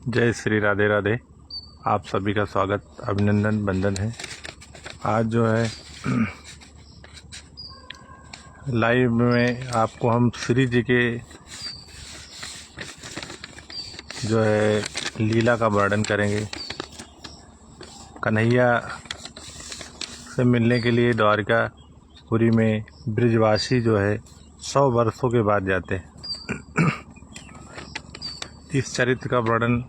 जय श्री राधे राधे। आप सभी का स्वागत अभिनंदन बंदन है। आज जो है लाइव में आपको हम श्री जी के जो है लीला का वर्णन करेंगे। कन्हैया से मिलने के लिए द्वारकापुरी में ब्रिजवासी जो है 100 वर्षों के बाद जाते हैं। इस चरित्र का वर्णन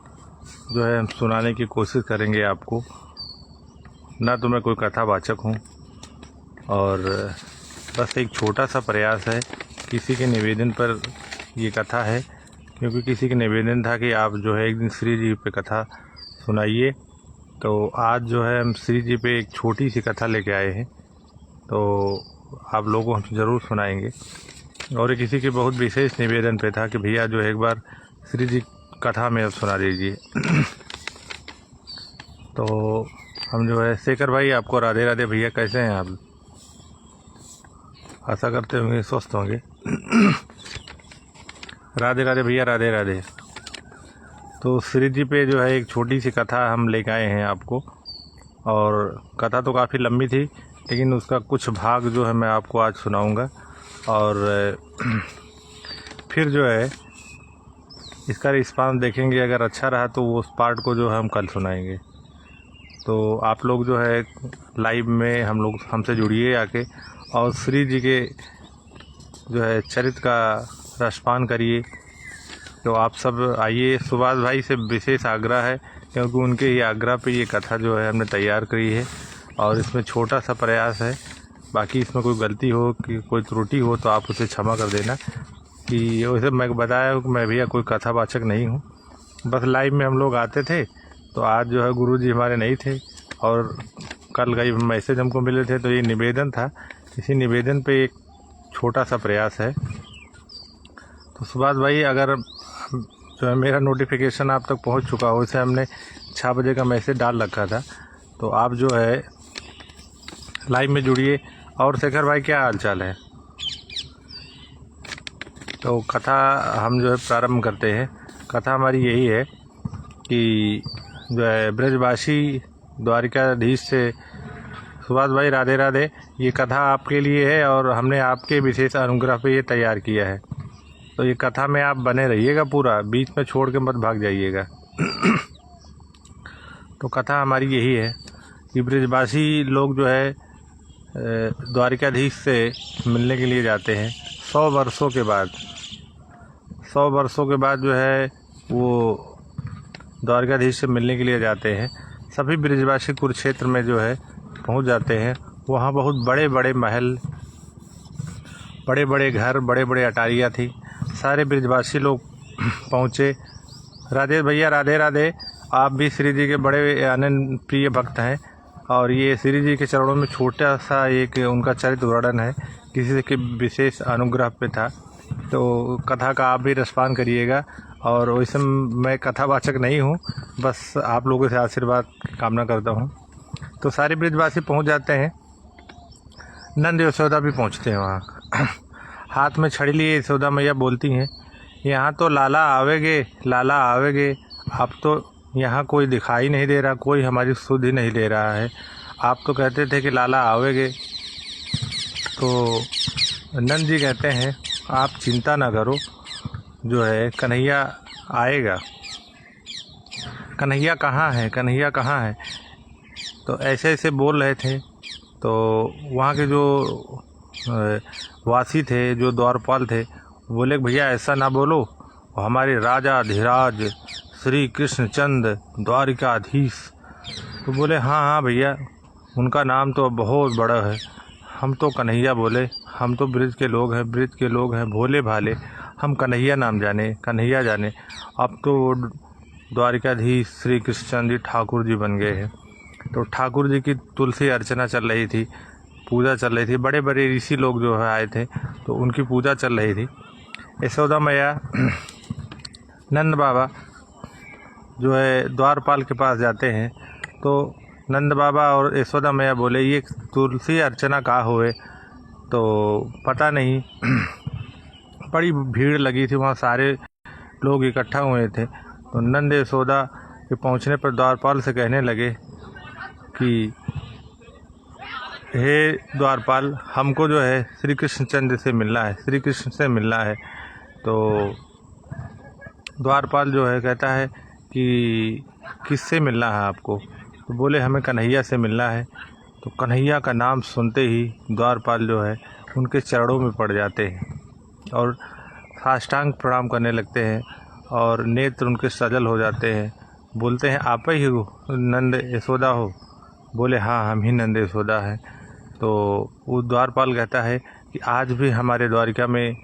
जो है हम सुनाने की कोशिश करेंगे आपको। ना तो मैं कोई कथावाचक हूँ और बस एक छोटा सा प्रयास है। किसी के निवेदन पर ये कथा है, क्योंकि किसी के निवेदन था कि आप जो है एक दिन श्री जी पे कथा सुनाइए। तो आज जो है हम श्री जी पे एक छोटी सी कथा लेके आए हैं, तो आप लोगों को हम ज़रूर सुनाएंगे। और किसी के बहुत विशेष निवेदन पे था कि भैया जो है एक बार श्री जी कथा में अब सुना दीजिए। तो हम जो है शेखर भाई आपको राधे राधे। भैया कैसे हैं आप? आशा करते होंगे स्वस्थ होंगे। राधे राधे भैया, राधे राधे। तो श्री जी पे जो है एक छोटी सी कथा हम लेके आए हैं आपको। और कथा तो काफ़ी लंबी थी, लेकिन उसका कुछ भाग जो है मैं आपको आज सुनाऊंगा। और फिर जो है इसका रिस्पांस देखेंगे। अगर अच्छा रहा तो उस पार्ट को जो है हम कल सुनाएंगे। तो आप लोग जो है लाइव में हमसे जुड़िए आके, और श्री जी के जो है चरित्र का रसपान करिए। तो आप सब आइए। सुभाष भाई से विशेष आग्रह है, क्योंकि उनके ही आग्रह पे ये कथा जो है हमने तैयार करी है। और इसमें छोटा सा प्रयास है। बाकी इसमें कोई गलती हो कि कोई त्रुटि हो तो आप उसे क्षमा कर देना। कि वैसे मैं बताया कि मैं भैया कोई कथावाचक नहीं हूँ, बस लाइव में हम लोग आते थे। तो आज जो है गुरुजी हमारे नहीं थे और कल कई मैसेज हमको मिले थे, तो ये निवेदन था। इसी निवेदन पे एक छोटा सा प्रयास है। तो सुभाष भाई, अगर जो है मेरा नोटिफिकेशन आप तक पहुंच चुका हो, इसे हमने 6 बजे का मैसेज डाल रखा था, तो आप जो है लाइव में जुड़िए। और शेखर भाई क्या हाल चाल है? तो कथा हम जो है प्रारंभ करते हैं। कथा हमारी यही है कि जो है ब्रजवासी द्वारिकाधीश से। सुभाष भाई राधे राधे। ये कथा आपके लिए है और हमने आपके विशेष अनुग्रह पे ये तैयार किया है। तो ये कथा में आप बने रहिएगा, पूरा बीच में छोड़ के मत भाग जाइएगा। तो कथा हमारी यही है कि ब्रजवासी लोग जो है द्वारिकाधीश से मिलने के लिए जाते हैं 100 वर्षों के बाद। 100 वर्षों के बाद जो है वो द्वारकाधीश से मिलने के लिए जाते हैं। सभी ब्रजवासी कुरुक्षेत्र में जो है पहुंच जाते हैं। वहाँ बहुत बड़े बड़े महल, बड़े बड़े घर, बड़े बड़े अटारियाँ थी। सारे ब्रजवासी लोग पहुँचे। राधे भैया, राधे राधे। आप भी श्री जी के बड़े आनंद प्रिय भक्त हैं, और ये श्री जी के चरणों में छोटा सा एक उनका चरित्र वर्णन है, किसी के विशेष अनुग्रह पे था। तो कथा का आप भी रसपान करिएगा। और वैसे मैं कथावाचक नहीं हूँ, बस आप लोगों से आशीर्वाद की कामना करता हूँ। तो सारे ब्रजवासी पहुँच जाते हैं। नंद यशोदा भी पहुँचते हैं वहाँ। हाथ में छड़ी लिए यशोदा मैया बोलती हैं, यहाँ तो लाला आवेगे, लाला आवेगे। अब तो यहाँ कोई दिखाई नहीं दे रहा, कोई हमारी सुध ही नहीं ले रहा है। आप तो कहते थे कि लाला आवेगे। तो नंद जी कहते हैं, आप चिंता ना करो, जो है कन्हैया आएगा। कन्हैया कहाँ है, कन्हैया कहाँ है? तो ऐसे ऐसे बोल रहे थे। तो वहाँ के जो वासी थे, जो द्वारपाल थे, बोले भैया ऐसा ना बोलो, हमारे राजा धीराज श्री कृष्णचंद्र द्वारिकाधीश। तो बोले हाँ हाँ भैया, उनका नाम तो बहुत बड़ा है। हम तो कन्हैया बोले, हम तो ब्रिज के लोग हैं, ब्रिज के लोग हैं भोले भाले, हम कन्हैया नाम जाने, कन्हैया जाने। अब तो द्वारिकाधीश श्री कृष्णचंद्र जी ठाकुर जी बन गए हैं। तो ठाकुर जी की तुलसी अर्चना चल रही थी, पूजा चल रही थी। बड़े बड़े ऋषि लोग जो है आए थे, तो उनकी पूजा चल रही थी। यशोदा मैया, नंद बाबा जो है द्वारपाल के पास जाते हैं। तो नंद बाबा और यशोदा मैया बोले, ये तुलसी अर्चना कहाँ हुए? तो पता नहीं। बड़ी भीड़ लगी थी वहाँ, सारे लोग इकट्ठा हुए थे। तो नंद यशोदा के पहुंचने पर द्वारपाल से कहने लगे कि हे द्वारपाल, हमको जो है श्री कृष्णचंद्र से मिलना है, श्री कृष्ण से मिलना है। तो द्वारपाल जो है कहता है कि किससे मिलना है आपको? तो बोले हमें कन्हैया से मिलना है। तो कन्हैया का नाम सुनते ही द्वारपाल जो है उनके चरणों में पड़ जाते हैं और साष्टांग प्रणाम करने लगते हैं और नेत्र उनके सजल हो जाते हैं। बोलते हैं आप ही हो नंद यशोदा हो? बोले हाँ, हम ही नंद यशोदा हैं। तो वो द्वारपाल कहता है कि आज भी हमारे द्वारिका में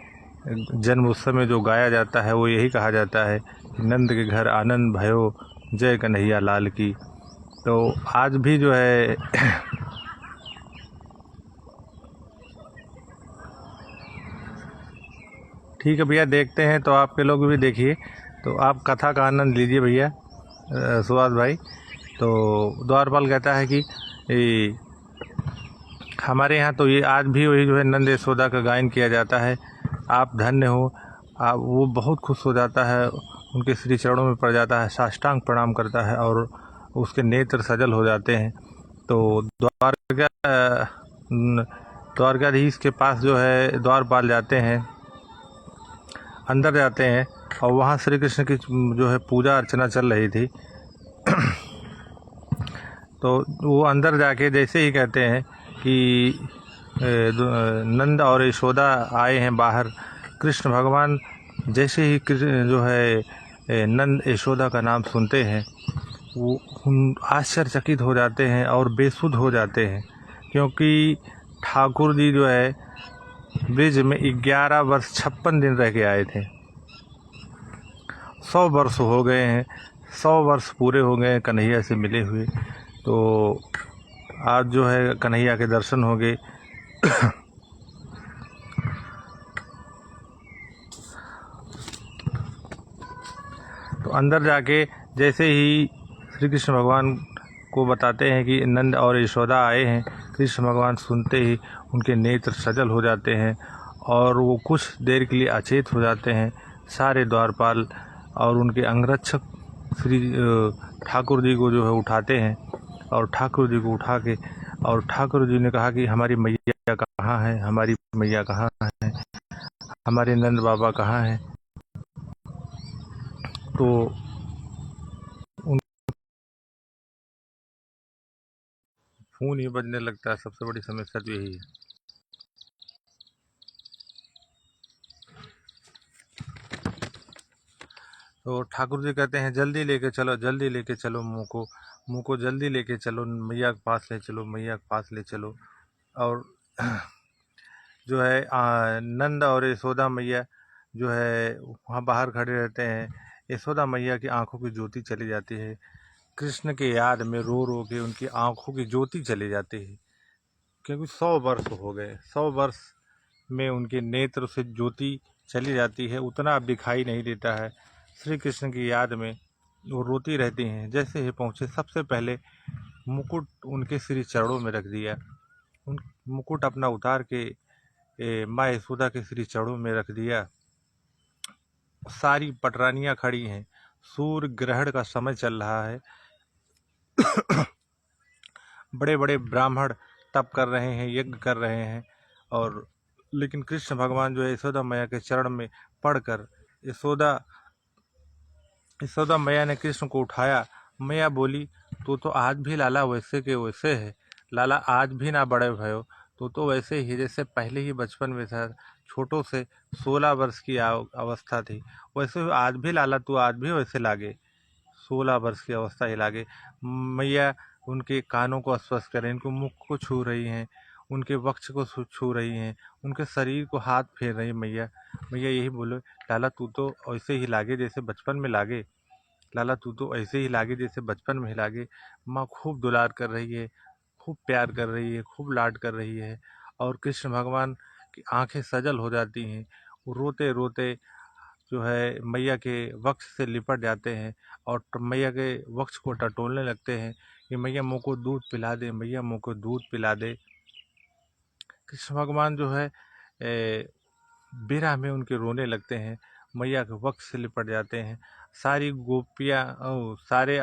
जन्म उत्सव में जो गाया जाता है वो यही कहा जाता है कि नंद के घर आनंद भयो, जय कन्हैया लाल की। तो आज भी जो है ठीक है भैया, देखते हैं तो आपके लोग भी देखिए, तो आप कथा का आनंद लीजिए भैया सुभाष भाई। तो द्वारपाल कहता है कि हमारे यहाँ तो ये आज भी वही जो है नंद यशोदा का गायन किया जाता है, आप धन्य हो। आप वो बहुत खुश हो जाता है, उनके श्री चरणों में पड़ जाता है, साष्टांग प्रणाम करता है और उसके नेत्र सजल हो जाते हैं। तो द्वारकाधीश के पास जो है द्वारपाल जाते हैं, अंदर जाते हैं और वहाँ श्री कृष्ण की जो है पूजा अर्चना चल रही थी। तो वो अंदर जाके जैसे ही कहते हैं कि नंद और यशोदा आए हैं बाहर, कृष्ण भगवान जैसे ही जो है नंद यशोदा का नाम सुनते हैं वो आश्चर्यचकित हो जाते हैं और बेसुध हो जाते हैं, क्योंकि ठाकुर जी जो है ब्रिज में 11 वर्ष 56 दिन रह के आए थे। 100 वर्ष हो गए हैं, 100 वर्ष पूरे हो गए कन्हैया से मिले हुए। तो आज जो है कन्हैया के दर्शन हो गए। तो अंदर जाके जैसे ही श्री कृष्ण भगवान को बताते हैं कि नंद और यशोदा आए हैं, कृष्ण भगवान सुनते ही उनके नेत्र सजल हो जाते हैं और वो कुछ देर के लिए अचेत हो जाते हैं। सारे द्वारपाल और उनके अंगरक्षक श्री ठाकुर जी को जो है उठाते हैं और ठाकुर जी को उठा के और ठाकुर जी ने कहा कि हमारी मैया कहाँ है, हमारी मैया कहाँ है, हमारे नंद बाबा कहाँ हैं। तो उन फ़ोन ही बजने लगता है, सबसे बड़ी समस्या तो यही है। तो ठाकुर जी कहते हैं जल्दी लेके चलो, जल्दी लेके चलो मुँह को जल्दी लेके चलो, मैया के पास ले चलो, मैया के पास ले चलो। और जो है नंद और यशोदा मैया जो है वहाँ बाहर खड़े रहते हैं। यशोदा मैया की आंखों की ज्योति चली जाती है, कृष्ण के याद में रो रो के उनकी आंखों की ज्योति चली जाती है, क्योंकि 100 वर्ष हो गए, 100 वर्ष में उनके नेत्र से ज्योति चली जाती है, उतना अब दिखाई नहीं देता है। श्री कृष्ण की याद में वो रोती रहती हैं। जैसे ही पहुँचे सबसे पहले मुकुट उनके श्री चरणों में रख दिया, उन मुकुट अपना उतार के माँ यशोदा के श्री चरणों में रख दिया। सारी पटरानियाँ खड़ी हैं, सूर्य ग्रहण का समय चल रहा है। बड़े बड़े ब्राह्मण तप कर रहे हैं, यज्ञ कर रहे हैं, और लेकिन कृष्ण भगवान जो है यशोदा मैया के चरण में पड़कर यशोदा मैया ने कृष्ण को उठाया। मैया बोली तो आज भी लाला वैसे के वैसे है, लाला आज भी ना बड़े भयो, तो वैसे ही जैसे पहले ही बचपन में था, छोटों से 16 वर्ष की अवस्था थी, वैसे आज भी लाला तू आज भी वैसे लागे, 16 वर्ष की अवस्था ही लागे। मैया उनके कानों को स्पर्श करें, इनको मुख को छू रही हैं, उनके वक्ष को छू रही हैं, उनके शरीर को हाथ फेर रही मैया। मैया यही बोलो लाला तू तो ऐसे ही लागे जैसे बचपन में लागे, लाला तू तो ऐसे ही लागे जैसे बचपन में ही लागे। माँ खूब दुलार कर रही है, खूब प्यार कर रही है, खूब लाड कर रही है, और कृष्ण भगवान की आंखें सजल हो जाती हैं। वो रोते रोते जो है मैया के वक्ष से लिपट जाते हैं और मैया के वक्ष को टटोलने लगते हैं कि मैया मुँह को दूध पिला दे, मैया मुँह को दूध पिला दे। कृष्ण भगवान जो है विरह में उनके रोने लगते हैं, मैया के वक्त से लिपट जाते हैं। सारी गोपियाँ सारे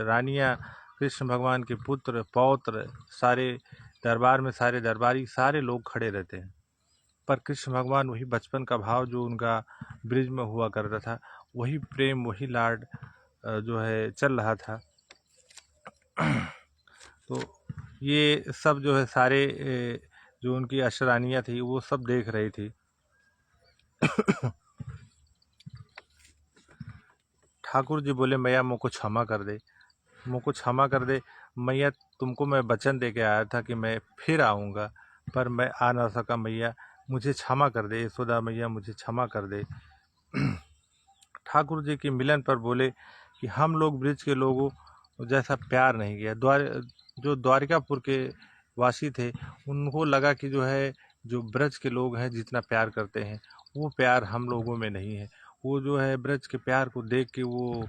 रानियाँ, कृष्ण भगवान के पुत्र पौत्र, सारे दरबार में सारे दरबारी सारे लोग खड़े रहते हैं। पर कृष्ण भगवान वही बचपन का भाव जो उनका ब्रिज में हुआ करता था, वही प्रेम वही लाड जो है चल रहा था। तो ये सब जो है सारे जो उनकी अशरानियाँ थी वो सब देख रही थी। ठाकुर जी बोले, मैया मुझको क्षमा कर दे, मुझको क्षमा कर दे मैया, तुमको मैं वचन दे के आया था कि मैं फिर आऊँगा, पर मैं आ ना सका मैया, मुझे क्षमा कर दे यशोदा मैया, मुझे क्षमा कर दे। ठाकुर जी के मिलन पर बोले कि हम लोग ब्रिज के लोगों जैसा प्यार नहीं किया। जो द्वारिकापुर के वासी थे उनको लगा कि जो है जो ब्रज के लोग हैं जितना प्यार करते हैं वो प्यार हम लोगों में नहीं है। वो जो है ब्रज के प्यार को देख के वो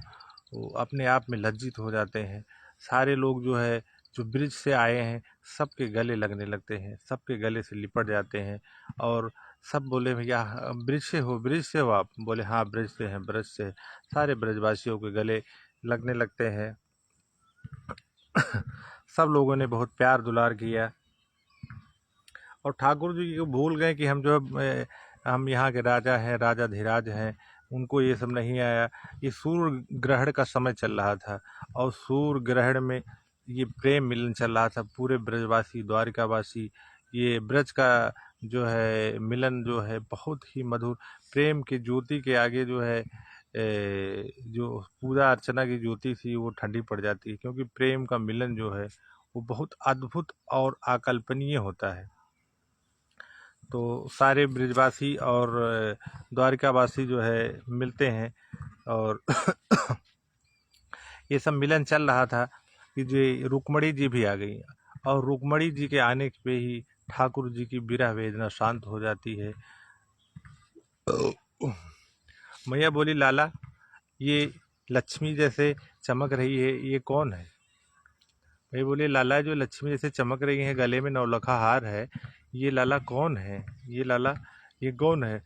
अपने आप में लज्जित हो जाते हैं। सारे लोग जो है जो ब्रिज से आए हैं सबके गले लगने लगते हैं, सबके गले से लिपट जाते हैं और सब बोले, भैया ब्रिज से हो, ब्रिज से हो आप? बोले हाँ ब्रिज से हैं, ब्रिज से। सारे ब्रजवासियों के गले लगने लगते हैं। सब लोगों ने बहुत प्यार दुलार किया और ठाकुर जी को भूल गए कि हम जो हम यहाँ के राजा हैं, राजा धीराज हैं, उनको ये सब नहीं आया। ये सूर्य ग्रहण का समय चल रहा था और सूर्य ग्रहण में ये प्रेम मिलन चल रहा था। पूरे ब्रजवासी द्वारिकावासी ये ब्रज का जो है मिलन जो है बहुत ही मधुर, प्रेम की ज्योति के आगे जो है जो पूजा अर्चना की ज्योति थी वो ठंडी पड़ जाती है, क्योंकि प्रेम का मिलन जो है वो बहुत अद्भुत और अकल्पनीय होता है। तो सारे ब्रिजवासी और द्वारिकावासी जो है मिलते हैं और ये सब मिलन चल रहा था कि जो रुक्मणी जी भी आ गई और रुक्मणी जी के आने पे ही ठाकुर जी की विरह वेदना शांत हो जाती है। मैया बोली, लाला ये लक्ष्मी जैसे चमक रही है, ये कौन है? भाई बोले, लाला जो लक्ष्मी जैसे चमक रही है, गले में नौलखा हार है, ये लाला कौन है? ये लाला ये कौन है?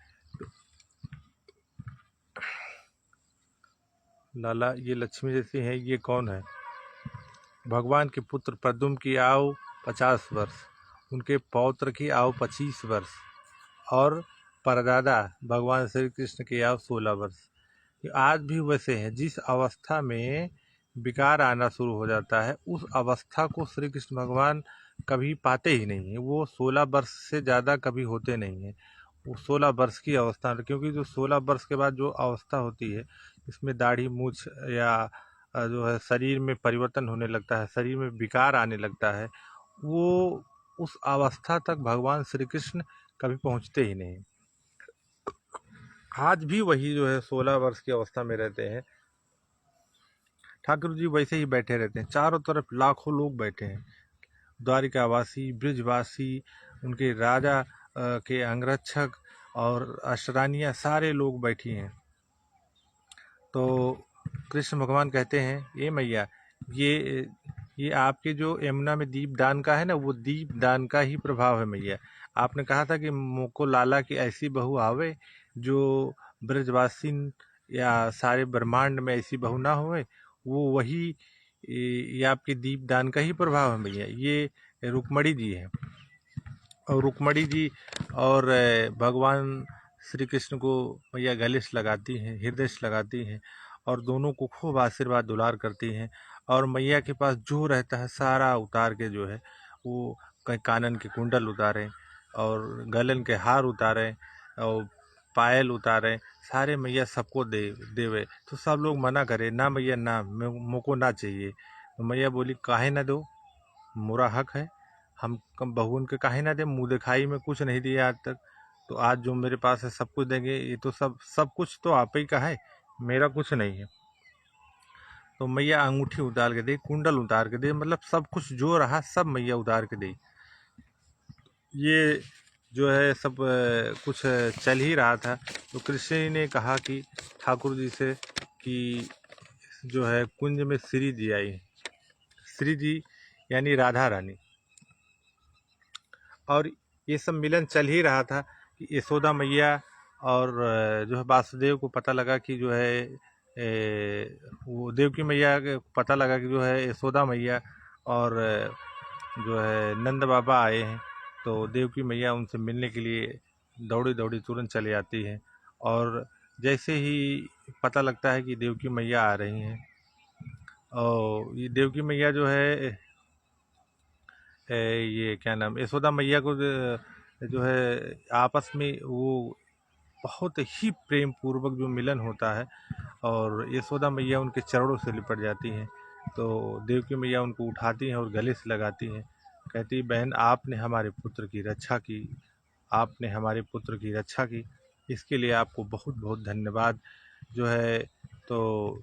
लाला ये लक्ष्मी जैसी है, ये कौन है? भगवान के पुत्र प्रद्युम्न की आयु 50 वर्ष, उनके पौत्र की आयु 25 वर्ष और परदादा भगवान श्री कृष्ण की आयु 16 वर्ष। ये आज भी वैसे हैं। जिस अवस्था में विकार आना शुरू हो जाता है उस अवस्था को श्री कृष्ण भगवान कभी पाते ही नहीं है। वो 16 वर्ष से ज़्यादा कभी होते नहीं हैं। वो 16 वर्ष की अवस्था, क्योंकि जो 16 वर्ष के बाद जो अवस्था होती है इसमें दाढ़ी मूछ या जो है शरीर में परिवर्तन होने लगता है, शरीर में विकार आने लगता है, वो उस अवस्था तक भगवान श्री कृष्ण कभी पहुँचते ही नहीं। आज भी वही जो है 16 वर्ष की अवस्था में रहते हैं। ठाकुर जी वैसे ही बैठे रहते हैं, चारों तरफ लाखों लोग बैठे हैं, द्वारिकावासी, ब्रिजवासी, उनके राजा के अंगरक्षक और अशरानियाँ सारे लोग बैठी हैं। तो कृष्ण भगवान कहते हैं, ये मैया ये आपके जो यमुना में दीप दान का है ना, वो दीप दान का ही प्रभाव है मैया। आपने कहा था कि मुझको लाला की ऐसी बहू आवे जो ब्रजवासी या सारे ब्रह्मांड में ऐसी बहू ना होवे, वो वही ये आपके दीप दान का ही प्रभाव है मैया। ये रुक्मणी जी है और रुक्मणी जी और भगवान श्री कृष्ण को मैया गले से लगाती हैं, हृदय से लगाती हैं और दोनों को खूब आशीर्वाद दुलार करती हैं। और मैया के पास जो रहता है सारा उतार के जो है वो कहीं कानन के कुंडल उतारें और गलन के हार उतारें और पायल उतारें, सारे मैया सबको देवे। तो सब लोग मना करे, ना मैया ना, मुझको ना चाहिए। तो मैया बोली, काहे ना दो, मोरा हक है, हम कम बहुन के काहे ना दे, मुँह दिखाई में कुछ नहीं दिया आज तक, तो आज जो मेरे पास है सब कुछ देंगे। ये तो सब कुछ तो आप ही का है, मेरा कुछ नहीं है। तो मैया अंगूठी उतार के दे, कुंडल उतार के दे, मतलब सब कुछ जो रहा सब मैया उतार के दे। ये जो है सब कुछ चल ही रहा था। तो कृष्ण ने कहा कि ठाकुर जी से कि जो है कुंज में श्री जी आई, श्री जी यानी राधा रानी। और ये सब मिलन चल ही रहा था कि यशोदा मैया और जो है वासुदेव को पता लगा कि जो है वो देवकी मैया को पता लगा कि जो है यशोदा मैया और जो है नंद बाबा आए हैं। तो देवकी मैया उनसे मिलने के लिए दौड़ी दौड़ी तुरंत चली आती है। और जैसे ही पता लगता है कि देवकी मैया आ रही हैं, और ये देवकी मैया जो है ये क्या नाम यशोदा मैया को जो है आपस में वो बहुत ही प्रेम पूर्वक जो मिलन होता है, और यशोदा मैया उनके चरणों से लिपट जाती हैं। तो देवकी मैया उनको उठाती हैं और गले से लगाती हैं, कहती बहन आपने हमारे पुत्र की रक्षा की, आपने हमारे पुत्र की रक्षा की, इसके लिए आपको बहुत बहुत धन्यवाद जो है। तो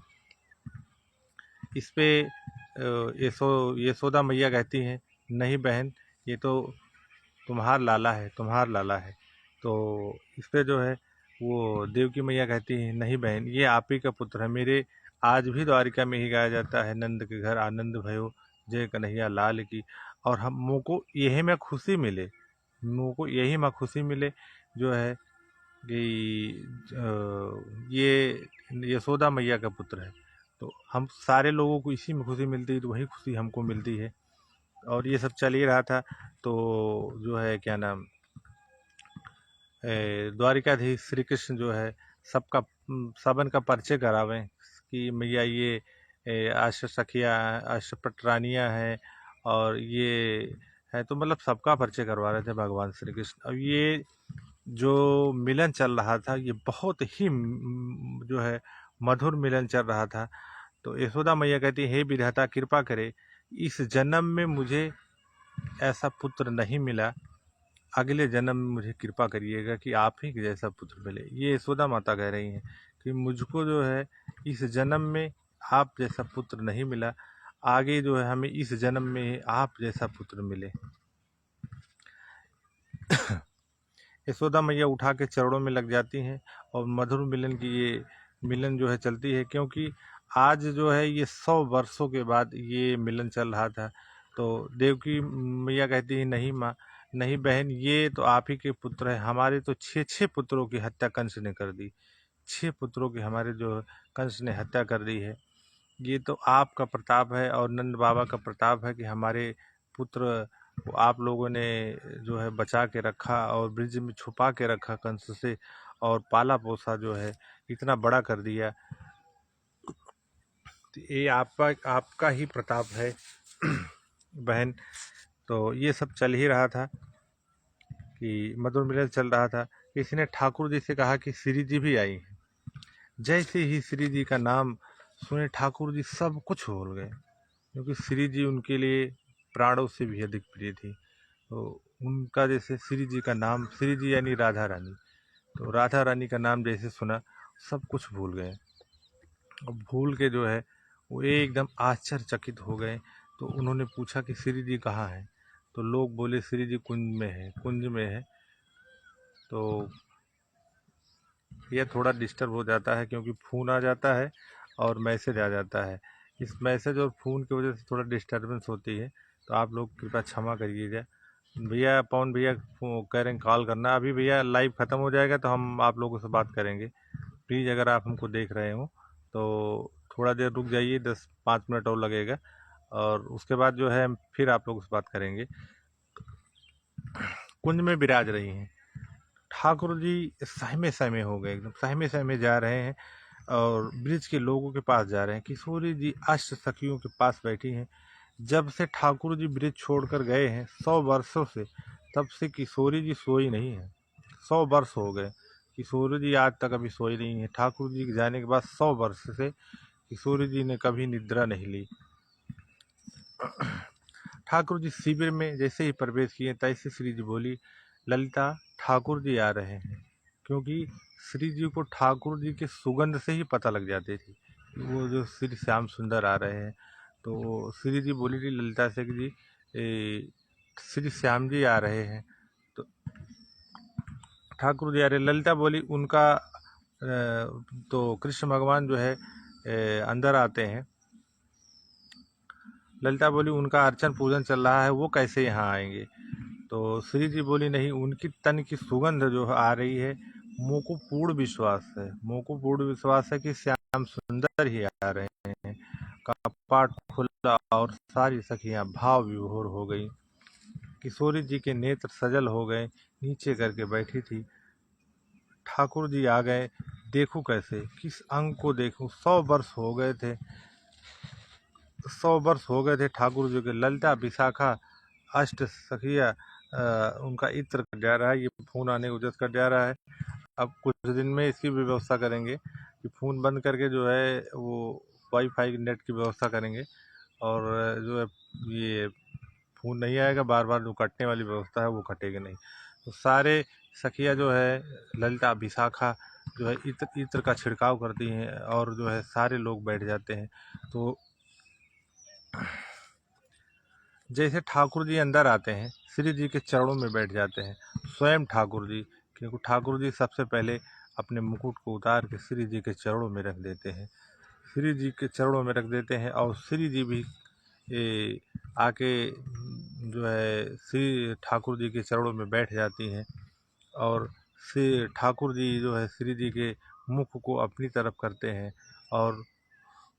इस पे यशोदा मैया कहती हैं नहीं बहन, ये तो तुम्हारा लाला है, तुम्हारा लाला है। तो इस पे जो है वो देवकी मैया कहती है नहीं बहन, ये आप ही का पुत्र है। मेरे आज भी द्वारिका में ही गाया जाता है, नंद के घर आनंद भयो जय कन्हैया लाल की। और हम मुँह को यही में खुशी मिले, मुँह को यही में खुशी मिले जो है कि ये यशोदा मैया का पुत्र है। तो हम सारे लोगों को इसी में खुशी मिलती है, तो वही खुशी हमको मिलती है। और ये सब चल ही रहा था। तो जो है क्या नाम द्वारिकाधीश श्री कृष्ण जो है सबका सबन का परिचय करावें कि मैया ये आश्र सखिया अष्टपटरानियाँ हैं, और ये है। तो मतलब सबका परिचय करवा रहे थे भगवान श्री कृष्ण। अब ये जो मिलन चल रहा था ये बहुत ही जो है मधुर मिलन चल रहा था। तो यशोदा मैया कहती हे विधाता कृपा करे, इस जन्म में मुझे ऐसा पुत्र नहीं मिला, अगले जन्म में मुझे कृपा करिएगा कि आप ही के जैसा पुत्र मिले। ये यशोदा माता कह रही हैं कि मुझको जो है इस जन्म में आप जैसा पुत्र नहीं मिला, आगे जो है हमें इस जन्म में आप जैसा पुत्र मिले। यशोदा मैया उठा के चरणों में लग जाती हैं, और मधुर मिलन की ये मिलन जो है चलती है, क्योंकि आज जो है ये 100 वर्षों के बाद ये मिलन चल रहा था। तो देवकी मैया कहती है नहीं माँ, नहीं बहन, ये तो आप ही के पुत्र हैं, हमारे तो 6 पुत्रों की हत्या कंस ने कर दी, 6 पुत्रों की हमारे जो कंस ने हत्या कर दी है। ये तो आपका प्रताप है और नंद बाबा का प्रताप है कि हमारे पुत्र को आप लोगों ने जो है बचा के रखा और ब्रिज में छुपा के रखा कंस से, और पाला पोसा जो है इतना बड़ा कर दिया। तो ये आपका ही प्रताप है बहन। तो ये सब चल ही रहा था कि मधुर मिलन चल रहा था। किसी ने ठाकुर जी से कहा कि श्री जी भी आई हैं। जैसे ही श्री जी का नाम सुने ठाकुर जी सब कुछ भूल गए, क्योंकि श्री जी उनके लिए प्राणों से भी अधिक प्रिय थी। तो उनका जैसे श्री जी का नाम, श्री जी यानी राधा रानी, तो राधा रानी का नाम जैसे सुना सब कुछ भूल गए। अब भूल के जो है वो एकदम आश्चर्यचकित हो गए। तो उन्होंने पूछा कि श्री जी कहाँ हैं? तो लोग बोले श्री जी कुंज में है, कुंज में है। तो यह थोड़ा डिस्टर्ब हो जाता है, क्योंकि फ़ोन आ जाता है और मैसेज आ जाता है। इस मैसेज और फ़ोन की वजह से थोड़ा डिस्टर्बेंस होती है, तो आप लोग कृपया क्षमा करिएगा। भैया पवन भैया कह रहे हैं कॉल करना, अभी भैया लाइव ख़त्म हो जाएगा तो हम आप लोगों से बात करेंगे। प्लीज़ अगर आप हमको देख रहे हो तो थोड़ा देर रुक जाइए, 10-5 मिनट और लगेगा, और उसके बाद जो है फिर आप लोगों से बात करेंगे। कुंज में विराज रही हैं ठाकुर जी, सहमे सहमे हो गए, एकदम सहमे सहमे जा रहे हैं और ब्रिज के लोगों के पास जा रहे हैं। किशोरी जी अष्ट सखियों के पास बैठी हैं। जब से ठाकुर जी ब्रिज छोड़कर गए हैं 100 वर्षों से, तब से किशोरी जी सोई नहीं है। 100 वर्ष हो गए, किशोरी जी आज तक अभी सोई नहीं है। ठाकुर जी के जाने के बाद 100 वर्ष से किशोरी जी ने कभी निद्रा नहीं ली। ठाकुर जी शिविर में जैसे ही प्रवेश किए तैसे श्री जी बोली, ललिता ठाकुर जी आ रहे हैं। क्योंकि श्री जी को ठाकुर जी के सुगंध से ही पता लग जाती थी कि वो जो श्री श्याम सुंदर आ रहे हैं। तो श्री जी बोली थी ललिता से कि जी श्री श्याम जी आ रहे हैं। तो ठाकुर जी आ रहे, ललिता बोली उनका तो कृष्ण भगवान जो है अंदर आते हैं। ललिता बोली उनका अर्चन पूजन चल रहा है, वो कैसे यहाँ आएंगे? तो श्री जी बोली नहीं, उनकी तन की सुगंध जो आ रही है मोको पूर्ण विश्वास है, मोको पूर्ण विश्वास है कि श्याम सुंदर ही आ रहे हैं। कपाट खुला और सारी सखियां भाव विभोर हो गईं। किशोरी जी के नेत्र सजल हो गए, नीचे करके बैठी थी। ठाकुर जी आ गए, देखूं कैसे, किस अंग को देखूं। 100 वर्ष हो गए थे, 100 वर्ष हो गए थे ठाकुर जी के। ललिता विशाखा अष्ट सखिया उनका इत्र कट जा रहा है, ये फोन आने को जस कट जा रहा है। अब कुछ दिन में इसकी भी व्यवस्था करेंगे कि फ़ोन बंद करके जो है वो वाईफाई नेट की व्यवस्था करेंगे, और जो है ये फ़ोन नहीं आएगा, बार बार जो कटने वाली व्यवस्था है वो कटेगी नहीं। तो सारे सखिया जो है ललिता विशाखा जो है इत्र इत्र का छिड़काव करती हैं, और जो है सारे लोग बैठ जाते हैं। तो जैसे ठाकुर जी अंदर आते हैं, श्री जी के चरणों में बैठ जाते हैं, स्वयं ठाकुर जी, क्योंकि ठाकुर जी सबसे पहले अपने मुकुट को उतार के श्री जी के चरणों में रख देते हैं, श्री जी के चरणों में रख देते हैं। और श्री जी भी आके जो है श्री ठाकुर जी के चरणों में बैठ जाती हैं, और श्री ठाकुर जी जो है श्री जी के मुख को अपनी तरफ करते हैं और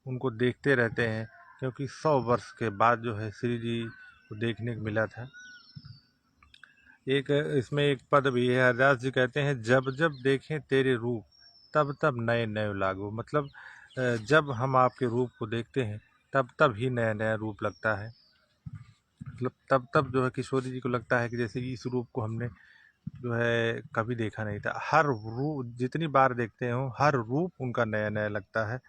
उनको देखते रहते हैं, क्योंकि 100 वर्ष के बाद जो है श्री जी को देखने को मिला था। एक इसमें एक पद भी है, हरदास जी कहते हैं, जब जब देखें तेरे रूप तब तब नए नए लागो। मतलब जब हम आपके रूप को देखते हैं तब तब ही नया नया रूप लगता है। मतलब तब तब जो है किशोरी जी को लगता है कि जैसे इस रूप को हमने जो है कभी देखा नहीं था। हर रूप जितनी बार देखते हो हर रूप उनका नया नया लगता है।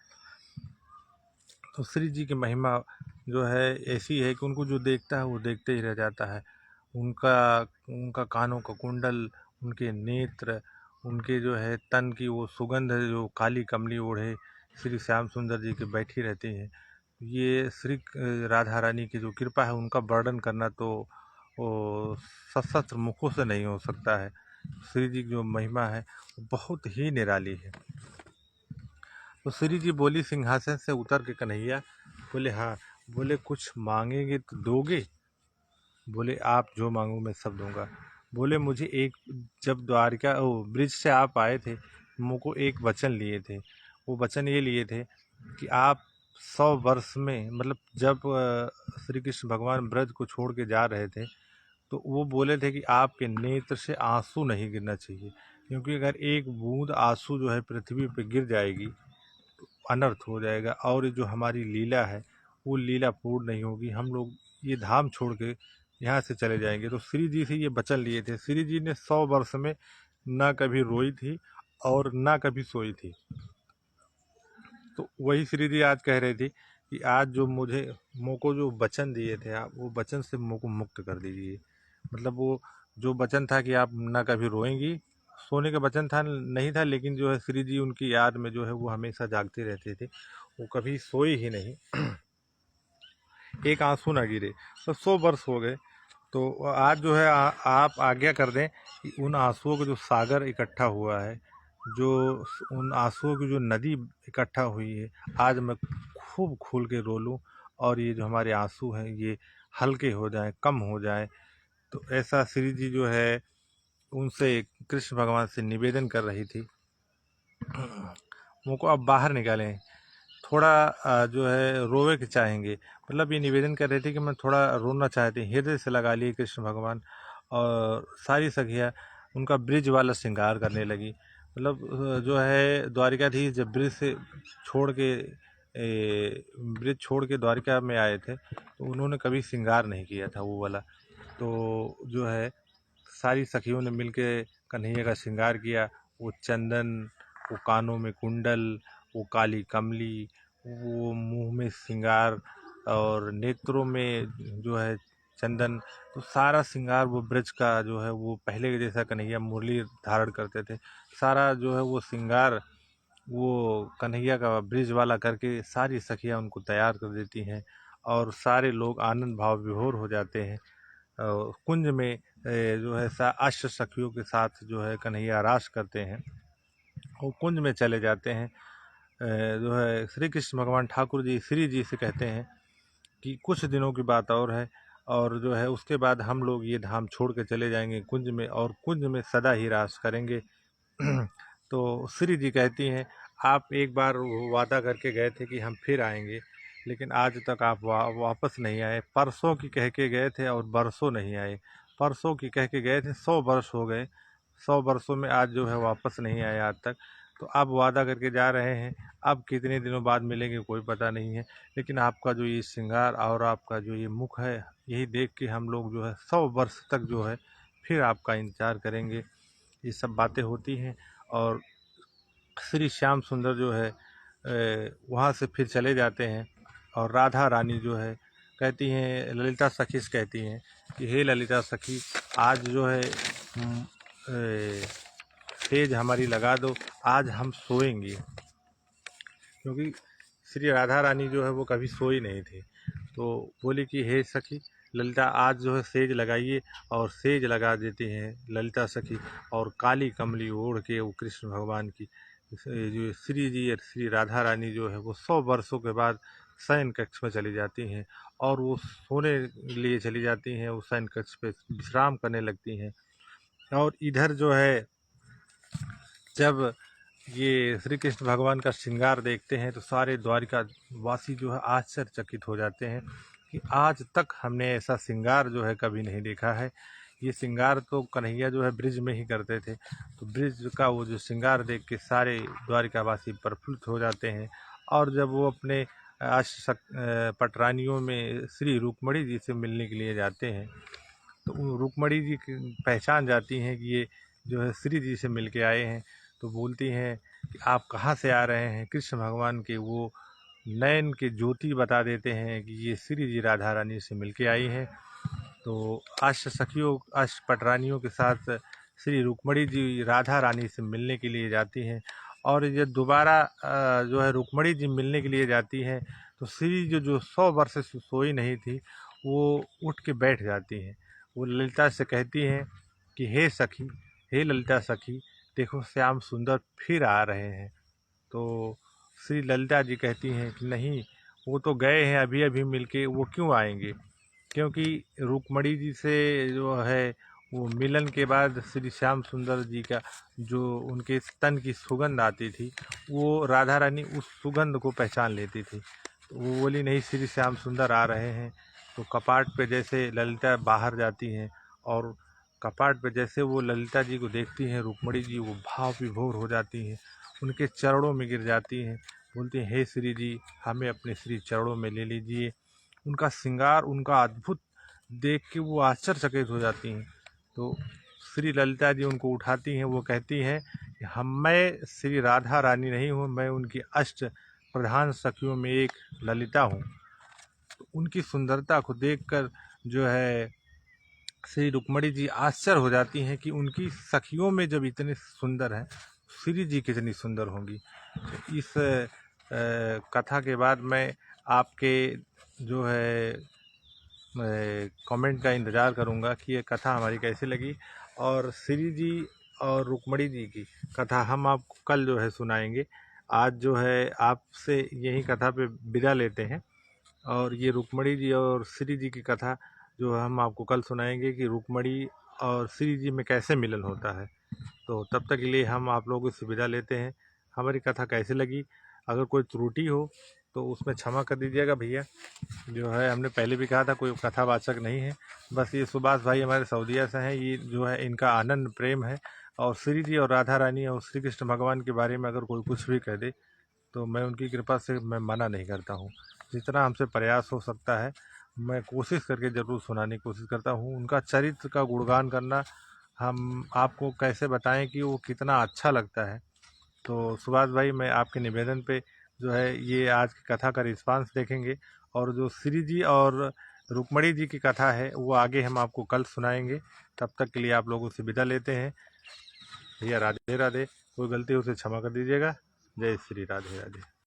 तो श्री जी की महिमा जो है ऐसी है कि उनको जो देखता है वो देखते ही रह जाता है। उनका उनका कानों का कुंडल, उनके नेत्र, उनके जो है तन की वो सुगंध जो काली कमली ओढ़े श्री श्याम सुंदर जी के बैठी रहती है। ये श्री राधा रानी की जो कृपा है उनका वर्णन करना तो वो सशस्त्र मुखों से नहीं हो सकता है। श्री जी की जो महिमा है वो बहुत ही निराली है। तो श्री जी बोली सिंहासन से उतर के कन्हैया, बोले हाँ। बोले कुछ मांगेंगे तो दोगे? बोले आप जो मांगो मैं सब दूंगा। बोले मुझे एक, जब द्वारका ओ ब्रिज से आप आए थे, मुझको एक वचन लिए थे। वो वचन ये लिए थे कि आप 100 वर्ष में, मतलब जब श्री कृष्ण भगवान ब्रज को छोड़ के जा रहे थे, तो वो बोले थे कि आपके नेत्र से आंसू नहीं गिरना चाहिए, क्योंकि अगर एक बूंद आंसू जो है पृथ्वी पे गिर जाएगी तो अनर्थ हो जाएगा, और जो हमारी लीला है वो लीला पूर्ण नहीं होगी, हम लोग ये धाम छोड़ के यहाँ से चले जाएंगे। तो श्री जी से ये वचन लिए थे। श्री जी ने 100 वर्ष में ना कभी रोई थी और ना कभी सोई थी। तो वही श्री जी आज कह रहे थे कि आज जो मुझको जो वचन दिए थे आप, वो वचन से मुझको मुक्त कर दीजिए। मतलब वो जो वचन था कि आप ना कभी रोएंगी, सोने का वचन था नहीं था, लेकिन जो है श्री जी उनकी याद में जो है वो हमेशा जागते रहते थे, वो कभी सोए ही नहीं, एक आंसू ना गिरे। तो 100 वर्ष हो गए। तो आज जो है आप आज्ञा कर दें कि उन आंसुओं का जो सागर इकट्ठा हुआ है, जो उन आंसुओं की जो नदी इकट्ठा हुई है, आज मैं खूब खोल के रो लूँ, और ये जो हमारे आंसू हैं ये हल्के हो जाएं, कम हो जाएं। तो ऐसा श्री जी जो है उनसे कृष्ण भगवान से निवेदन कर रही थी। मुझको अब बाहर निकालें, थोड़ा जो है रोवे के चाहेंगे। मतलब ये निवेदन कर रहे थे कि मैं थोड़ा रोना चाहती, हृदय से लगा लिए कृष्ण भगवान। और सारी सखियाँ उनका ब्रिज वाला श्रृंगार करने लगी। मतलब जो है द्वारिकाधीश जब ब्रिज से छोड़ के ब्रिज छोड़ के द्वारिका में आए थे, तो उन्होंने कभी श्रृंगार नहीं किया था वो वाला। तो जो है सारी सखियों ने मिलके कन्हैया का श्रृंगार किया। वो चंदन, वो कानों में कुंडल, वो काली कमली, वो मुंह में श्रृंगार, और नेत्रों में जो है चंदन। तो सारा श्रृंगार वो ब्रज का जो है वो पहले के जैसा कन्हैया मुरली धारण करते थे, सारा जो है वो श्रृंगार वो कन्हैया का ब्रिज वाला करके सारी सखियाँ उनको तैयार कर देती हैं, और सारे लोग आनंद भाव विभोर हो जाते हैं। कुंज में जो है अष्ट सखियों के साथ जो है कन्हैया रास करते हैं, वो कुंज में चले जाते हैं। जो है श्री कृष्ण भगवान ठाकुर जी श्री जी से कहते हैं कि कुछ दिनों की बात और है, और जो है उसके बाद हम लोग ये धाम छोड़ के चले जाएंगे कुंज में, और कुंज में सदा ही रास करेंगे। तो श्री जी कहती हैं, आप एक बार वादा करके गए थे कि हम फिर आएंगे, लेकिन आज तक आप वापस नहीं आए। परसों की कह के गए थे और बरसों नहीं आए। परसों की कह के गए थे, 100 वर्ष हो गए, 100 वर्षों में आज जो है वापस नहीं आए आज तक। तो आप वादा करके जा रहे हैं, अब कितने दिनों बाद मिलेंगे कोई पता नहीं है। लेकिन आपका जो ये श्रृंगार और आपका जो ये मुख है, यही देख के हम लोग जो है 100 वर्ष तक जो है फिर आपका इंतज़ार करेंगे। ये सब बातें होती हैं। और श्री श्याम सुंदर जो है वहाँ से फिर चले जाते हैं। और राधा रानी जो है कहती हैं, ललिता सखी से कहती हैं कि हे ललिता सखी, आज जो है सेज हमारी लगा दो, आज हम सोएंगे। क्योंकि श्री राधा रानी जो है वो कभी सोई नहीं थी। तो बोली कि हे सखी ललिता, आज जो है सेज लगाइए। और सेज लगा देती हैं ललिता सखी, और काली कमली ओढ़ के वो कृष्ण भगवान की जो श्री जी और श्री राधा रानी जो है वो 100 वर्षों के बाद शयन कक्ष में चली जाती हैं। और वो सोने लिए चली जाती हैं, वो शयन कक्ष पे विश्राम करने लगती हैं। और इधर जो है जब ये श्री कृष्ण भगवान का श्रृंगार देखते हैं तो सारे द्वारिका वासी जो है आश्चर्यचकित हो जाते हैं कि आज तक हमने ऐसा श्रृंगार जो है कभी नहीं देखा है। ये श्रृंगार तो कन्हैया जो है ब्रिज में ही करते थे। तो ब्रिज का वो जो श्रृंगार देख के सारे द्वारिकावासी प्रफुल्लित हो जाते हैं। और जब वो अपने पटरानियों में श्री रुक्मणी जी से मिलने के लिए जाते हैं तो रुक्मणी जी पहचान जाती हैं कि ये जो है श्री जी से मिल के आए हैं। तो बोलती हैं कि आप कहाँ से आ रहे हैं। कृष्ण भगवान के वो नयन के ज्योति बता देते हैं कि ये श्री जी राधा रानी से मिल के आई हैं। तो अष्ट पटरानियों के साथ श्री रुक्मणी जी राधा रानी से मिलने के लिए जाती हैं। और ये दोबारा जो है रुक्मणी जी मिलने के लिए जाती हैं तो श्री जो 100 वर्ष से सोई नहीं थी वो उठ के बैठ जाती हैं। वो ललिता से कहती हैं कि हे सखी, हे ललिता सखी, देखो श्याम सुंदर फिर आ रहे हैं। तो श्री ललिता जी कहती हैं कि नहीं, वो तो गए हैं अभी अभी मिलके, वो क्यों आएंगे। क्योंकि रुक्मणी जी से जो है वो मिलन के बाद श्री श्याम सुंदर जी का जो उनके तन की सुगंध आती थी वो राधा रानी उस सुगंध को पहचान लेती थी। तो वो बोली नहीं, श्री श्याम सुंदर आ रहे हैं। तो कपाट पे जैसे ललिता बाहर जाती हैं और कपाट पे जैसे वो ललिता जी को देखती हैं रुक्मणी जी, वो भाव विभोर हो जाती हैं, उनके चरणों में गिर जाती हैं, बोलती हैं हे श्री जी, हमें अपने श्री चरणों में ले लीजिए। उनका श्रृंगार, उनका अद्भुत देख के वो आश्चर्यचकित हो जाती हैं। तो श्री ललिता जी उनको उठाती हैं, वो कहती हैं कि मैं श्री राधा रानी नहीं हूँ, मैं उनकी अष्ट प्रधान सखियों में एक ललिता हूँ। तो उनकी सुंदरता को देखकर जो है श्री रुक्मणी जी आश्चर्य हो जाती हैं कि उनकी सखियों में जब इतने सुंदर हैं, श्री जी कितनी सुंदर होंगी। तो इस कथा के बाद मैं आपके जो है कमेंट का इंतज़ार करूंगा कि ये कथा हमारी कैसी लगी। और श्री जी और रुक्मणी जी की कथा हम आपको कल जो है सुनाएंगे। आज जो है आपसे यही कथा पे विदा लेते हैं। और ये रुक्मणी जी और श्री जी की कथा जो हम आपको कल सुनाएंगे कि रुक्मणी और श्री जी में कैसे मिलन होता है। तो तब तक के लिए हम आप लोगों से विदा लेते हैं। हमारी कथा कैसी लगी, अगर कोई त्रुटि हो तो उसमें क्षमा कर दीजिएगा भैया। जो है हमने पहले भी कहा था कोई कथावाचक नहीं है, बस ये सुभाष भाई हमारे सऊदीया से हैं, ये जो है इनका आनंद प्रेम है। और श्री जी और राधा रानी और श्री कृष्ण भगवान के बारे में अगर कोई कुछ भी कह दे तो मैं उनकी कृपा से मैं मना नहीं करता हूँ। जितना हमसे प्रयास हो सकता है मैं कोशिश करके ज़रूर सुनाने की कोशिश करता हूँ। उनका चरित्र का गुणगान करना हम आपको कैसे बताएं कि वो कितना अच्छा लगता है। तो सुभाष भाई, मैं आपके निवेदन पे जो है ये आज की कथा का रिस्पांस देखेंगे। और जो श्री जी और रुक्मणी जी की कथा है वो आगे हम आपको कल सुनाएंगे। तब तक के लिए आप लोगों से विदा लेते हैं। भैया राधे राधे, कोई गलती हो उसे क्षमा कर दीजिएगा। जय श्री राधे राधे।